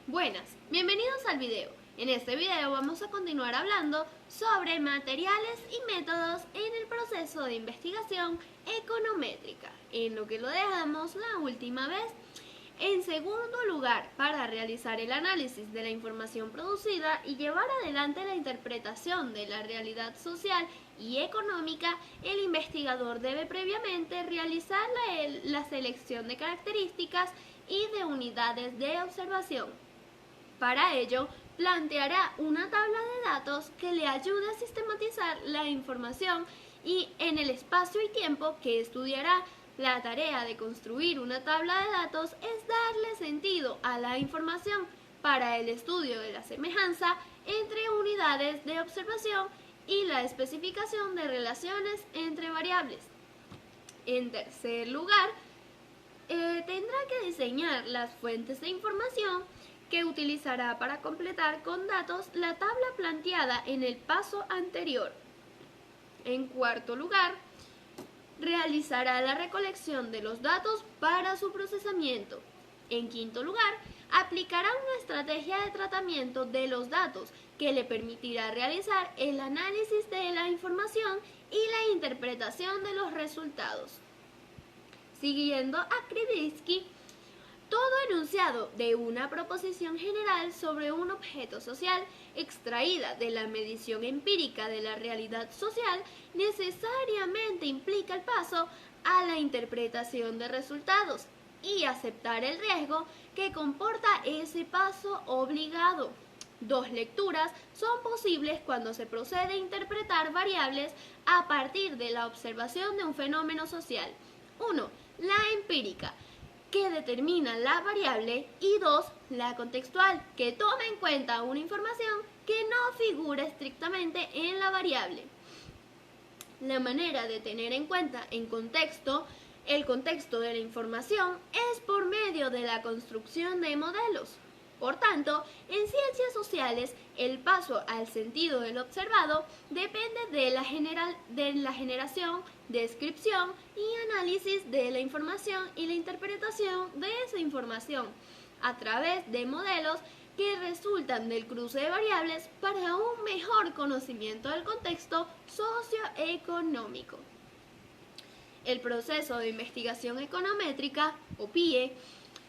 Buenas, bienvenidos al video. En este video vamos a continuar hablando sobre materiales y métodos en el proceso de investigación econométrica, en lo que lo dejamos la última vez. En segundo lugar, para realizar el análisis de la información producida y llevar adelante la interpretación de la realidad social y económica, el investigador debe previamente realizar la selección de características y de unidades de observación. Para ello, planteará una tabla de datos que le ayude a sistematizar la información y en el espacio y tiempo que estudiará. La tarea de construir una tabla de datos es darle sentido a la información para el estudio de la semejanza entre unidades de observación y la especificación de relaciones entre variables. En tercer lugar, tendrá que diseñar las fuentes de información que utilizará para completar con datos la tabla planteada en el paso anterior. En cuarto lugar, realizará la recolección de los datos para su procesamiento. En quinto lugar, aplicará una estrategia de tratamiento de los datos que le permitirá realizar el análisis de la información y la interpretación de los resultados. Siguiendo a Krivitsky, todo enunciado de una proposición general sobre un objeto social extraída de la medición empírica de la realidad social necesariamente implica el paso a la interpretación de resultados y aceptar el riesgo que comporta ese paso obligado. Dos lecturas son posibles cuando se procede a interpretar variables a partir de la observación de un fenómeno social. 1. La empírica, que determina la variable, y 2. La contextual, que toma en cuenta una información que no figura estrictamente en la variable. La manera de tener en cuenta el contexto de la información es por medio de la construcción de modelos. Por tanto, en ciencias sociales, el paso al sentido del observado depende de la generación, descripción y análisis de la información y la interpretación de esa información a través de modelos que resultan del cruce de variables para un mejor conocimiento del contexto socioeconómico. El proceso de investigación econométrica, o PIE,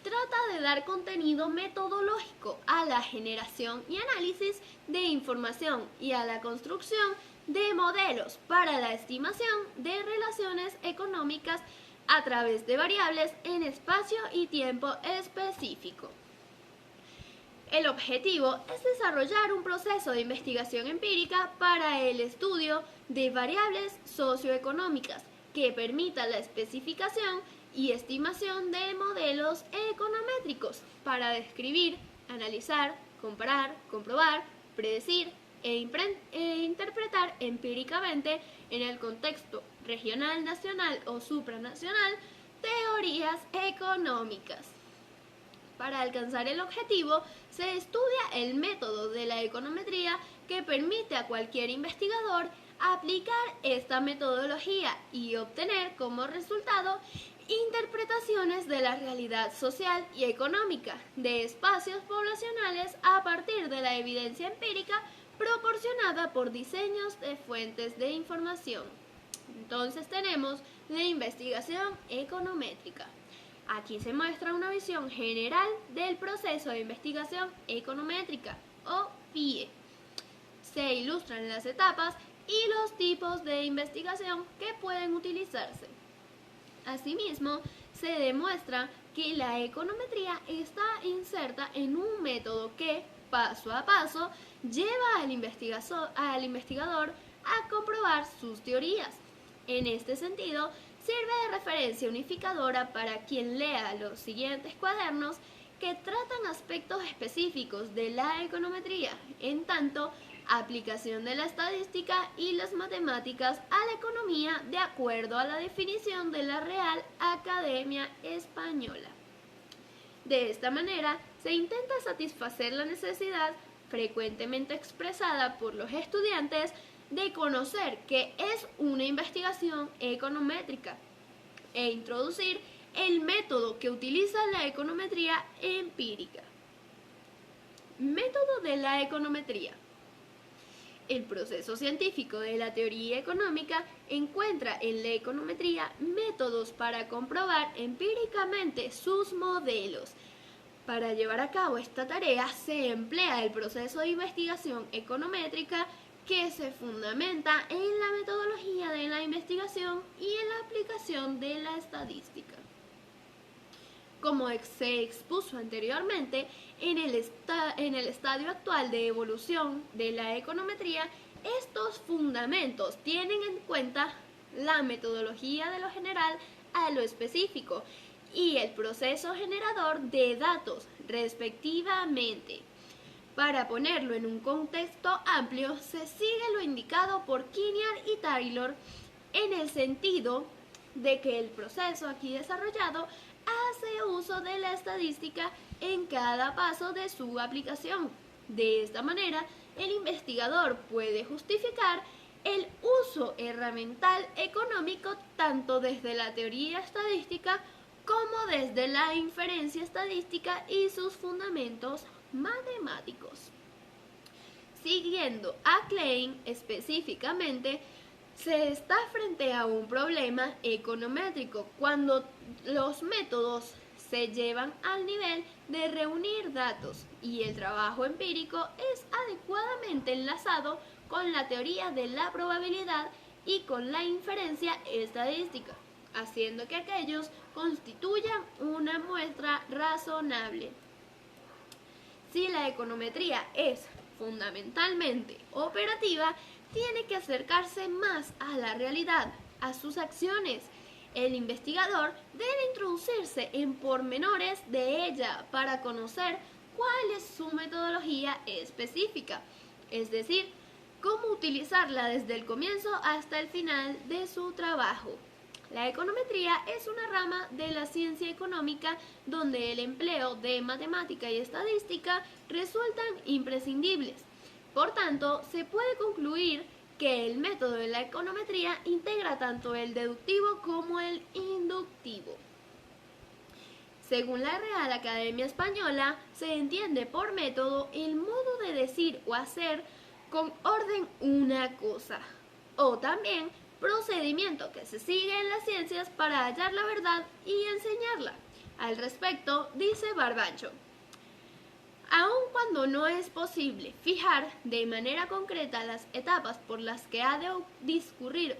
trata de dar contenido metodológico a la generación y análisis de información y a la construcción de modelos para la estimación de relaciones económicas a través de variables en espacio y tiempo específico. El objetivo es desarrollar un proceso de investigación empírica para el estudio de variables socioeconómicas que permita la especificación y estimación de modelos econométricos para describir, analizar, comparar, comprobar, predecir e interpretar empíricamente en el contexto regional, nacional o supranacional teorías económicas. Para alcanzar el objetivo, se estudia el método de la econometría que permite a cualquier investigador aplicar esta metodología y obtener como resultado interpretaciones de la realidad social y económica de espacios poblacionales a partir de la evidencia empírica proporcionada por diseños de fuentes de información. Entonces tenemos la investigación econométrica. Aquí se muestra una visión general del proceso de investigación econométrica, o PIE. Se ilustran las etapas y los tipos de investigación que pueden utilizarse. Asimismo, se demuestra que la econometría está inserta en un método que, paso a paso, lleva al investigador a comprobar sus teorías. En este sentido, sirve de referencia unificadora para quien lea los siguientes cuadernos que tratan aspectos específicos de la econometría, en tanto aplicación de la estadística y las matemáticas a la economía de acuerdo a la definición de la Real Academia Española. De esta manera, se intenta satisfacer la necesidad frecuentemente expresada por los estudiantes de conocer qué es una investigación econométrica e introducir el método que utiliza la econometría empírica. Método de la econometría. El proceso científico de la teoría económica encuentra en la econometría métodos para comprobar empíricamente sus modelos. Para llevar a cabo esta tarea se emplea el proceso de investigación econométrica que se fundamenta en la metodología de la investigación y en la aplicación de la estadística. Como se expuso anteriormente, en el estadio actual de evolución de la econometría, estos fundamentos tienen en cuenta la metodología de lo general a lo específico y el proceso generador de datos, respectivamente. Para ponerlo en un contexto amplio, se sigue lo indicado por Kinnear y Taylor en el sentido de que el proceso aquí desarrollado hace uso de la estadística en cada paso de su aplicación. De esta manera, el investigador puede justificar el uso herramental económico tanto desde la teoría estadística como desde la inferencia estadística y sus fundamentos matemáticos. Siguiendo a Klein específicamente, se está frente a un problema econométrico cuando los métodos se llevan al nivel de reunir datos y el trabajo empírico es adecuadamente enlazado con la teoría de la probabilidad y con la inferencia estadística, haciendo que aquellos constituyan una muestra razonable. Si la econometría es fundamentalmente operativa, tiene que acercarse más a la realidad, a sus acciones. El investigador debe introducirse en pormenores de ella para conocer cuál es su metodología específica, es decir, cómo utilizarla desde el comienzo hasta el final de su trabajo. La econometría es una rama de la ciencia económica donde el empleo de matemática y estadística resultan imprescindibles. Por tanto, se puede concluir que el método de la econometría integra tanto el deductivo como el inductivo. Según la Real Academia Española, se entiende por método el modo de decir o hacer con orden una cosa, o también procedimiento que se sigue en las ciencias para hallar la verdad y enseñarla. Al respecto, dice Barbancho: aun cuando no es posible fijar de manera concreta las etapas por las que ha de discurrir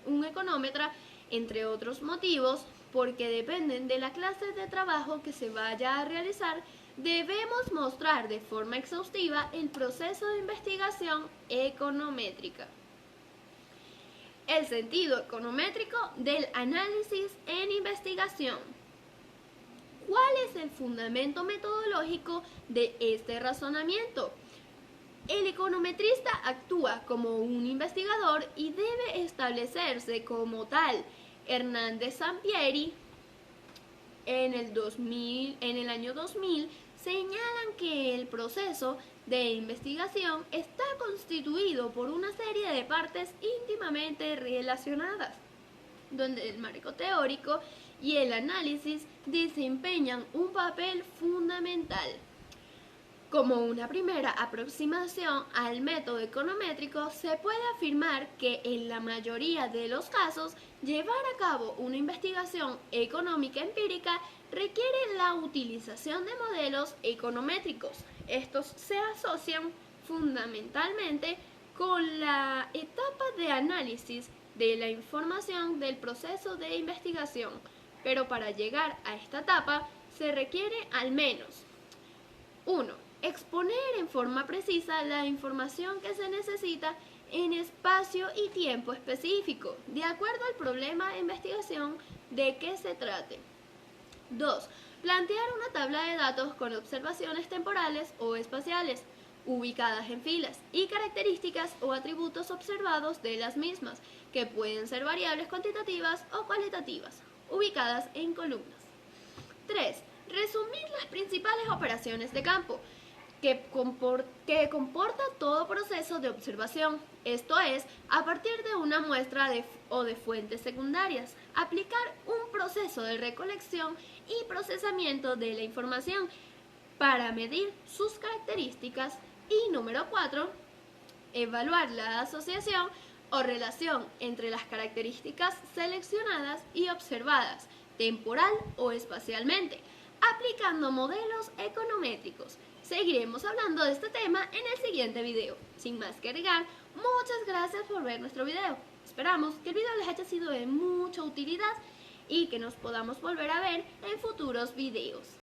un económetra, entre otros motivos, porque dependen de la clase de trabajo que se vaya a realizar, debemos mostrar de forma exhaustiva el proceso de investigación econométrica. El sentido econométrico del análisis en investigación. ¿Cuál es el fundamento metodológico de este razonamiento? El econometrista actúa como un investigador y debe establecerse como tal. Hernández Sampieri, en el año 2000, señalan que el proceso de investigación está constituido por una serie de partes íntimamente relacionadas, donde el marco teórico y el análisis desempeñan un papel fundamental. Como una primera aproximación al método econométrico, se puede afirmar que en la mayoría de los casos, llevar a cabo una investigación económica empírica requiere la utilización de modelos econométricos. Estos se asocian fundamentalmente con la etapa de análisis de la información del proceso de investigación, pero para llegar a esta etapa se requiere al menos 1. Exponer en forma precisa la información que se necesita en espacio y tiempo específico, de acuerdo al problema de investigación de que se trate. 2. Plantear una tabla de datos con observaciones temporales o espaciales, ubicadas en filas, y características o atributos observados de las mismas, que pueden ser variables cuantitativas o cualitativas, ubicadas en columnas. 3. Resumir las principales operaciones de campo, que comporta todo proceso de observación, esto es, a partir de una muestra o de fuentes secundarias, aplicar un proceso de recolección y procesamiento de la información para medir sus características. Y número 4, evaluar la asociación o relación entre las características seleccionadas y observadas, temporal o espacialmente, aplicando modelos econométricos. Seguiremos hablando de este tema en el siguiente video. Sin más que agregar, muchas gracias por ver nuestro video. Esperamos que el video les haya sido de mucha utilidad y que nos podamos volver a ver en futuros videos.